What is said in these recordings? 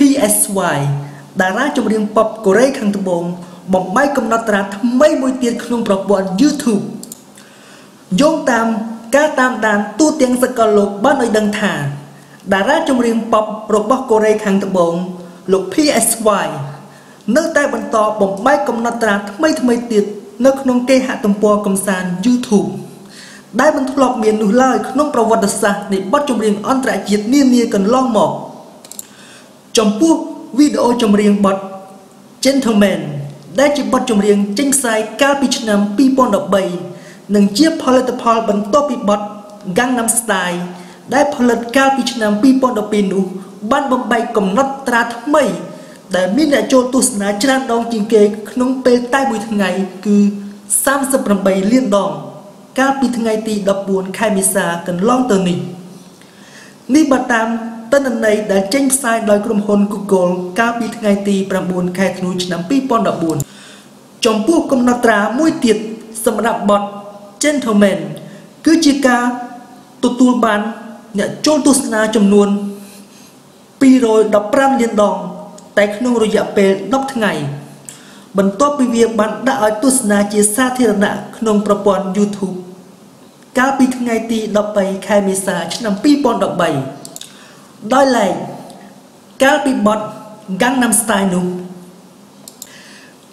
PSY តារាចម្រៀងប៉ុបកូរ៉េខាងត្បូងបំបីកំណត់ត្រាថ្មីមួយទៀតក្នុងប្រព័ន្ធ YouTube យោងតាមការតាមដានទូទាំងសកលលោកបានឲ្យដឹងថាតារាចម្រៀងប៉ុបរបស់កូរ៉េខាងត្បូងលោក PSY នៅតែបន្តបំបីកំណត់ត្រាថ្មីទៀតនៅក្នុងគេហទំព័រកំសាន្ត YouTube ដែលមិនធ្លាប់មាននោះឡើយក្នុងប្រវត្តិសាស្ត្រនៃបទចម្រៀងអន្តរជាតិនានាកន្លងមកចំពោះវីដេអូចម្រៀងបទ Gentleman ដែលជាបទចម្រៀងចេញផ្សាយកាលពីឆ្នាំ2013និងជាផលិតផលបន្ទាប់ពីបទ Gangnam Style ដែលផលិតកាលពីឆ្នាំ2012នោះបានបំបីកំណត់ត្រាថ្មីដែលមានអ្នកចូលទស្សនាច្រើនដងជាងគេក្នុងពេលតែមួយថ្ងៃគឺ38លានដងកាលពីថ្ងៃទី14ខែមេសាកន្លងទៅនេះបើតាមទិន្នន័យដែលចេញផ្សាយដោយក្រុមហ៊ុន Google កាលពីថ្ងៃទី9ខែធ្នូឆ្នាំ2014ចំពោះកំណត់ត្រាមួយទៀតសម្រាប់បទ Gentleman គឺជាការទទួលបានអ្នកចូលទស្សនាចំនួន215លានដងតែក្នុងរយៈពេល10ថ្ងៃបន្ទាប់ពីវាបានដាក់ឲ្យទស្សនាជាសាធារណៈក្នុងប្រព័ន្ធ YouTube កាលពីថ្ងៃទី13ខែមេសាឆ្នាំ2013ដោយឡែកកាលពីបទ Gangnam Style នោះ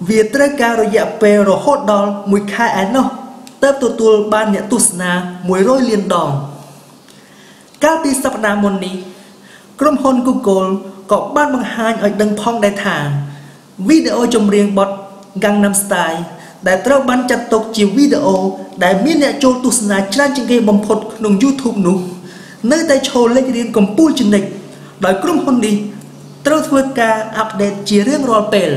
វាត្រូវការរយៈពេលរហូតដល់1ខែឯណោះទើបទទួលបានអ្នកទស្សនា100លានដងកាលពីសប្តាហ៍មុននេះក្រុមហ៊ុន Google ក៏បានបង្ហាញឲ្យដឹងផងដែរថាវីដេអូចម្រៀងបទ Gangnam Style ដែលត្រូវបានចាត់ទុកជាវីដេអូដែលមានអ្នកចូលទស្សនាច្រើនជាងគេបំផុតក្នុង YouTube នោះនៅតែឈរលេខរៀងកំពូលជានិច្ចដោយក្រុមហ៊ុននេះត្រូវធ្វើការអាប់ដេតជារៀងរាល់ពេល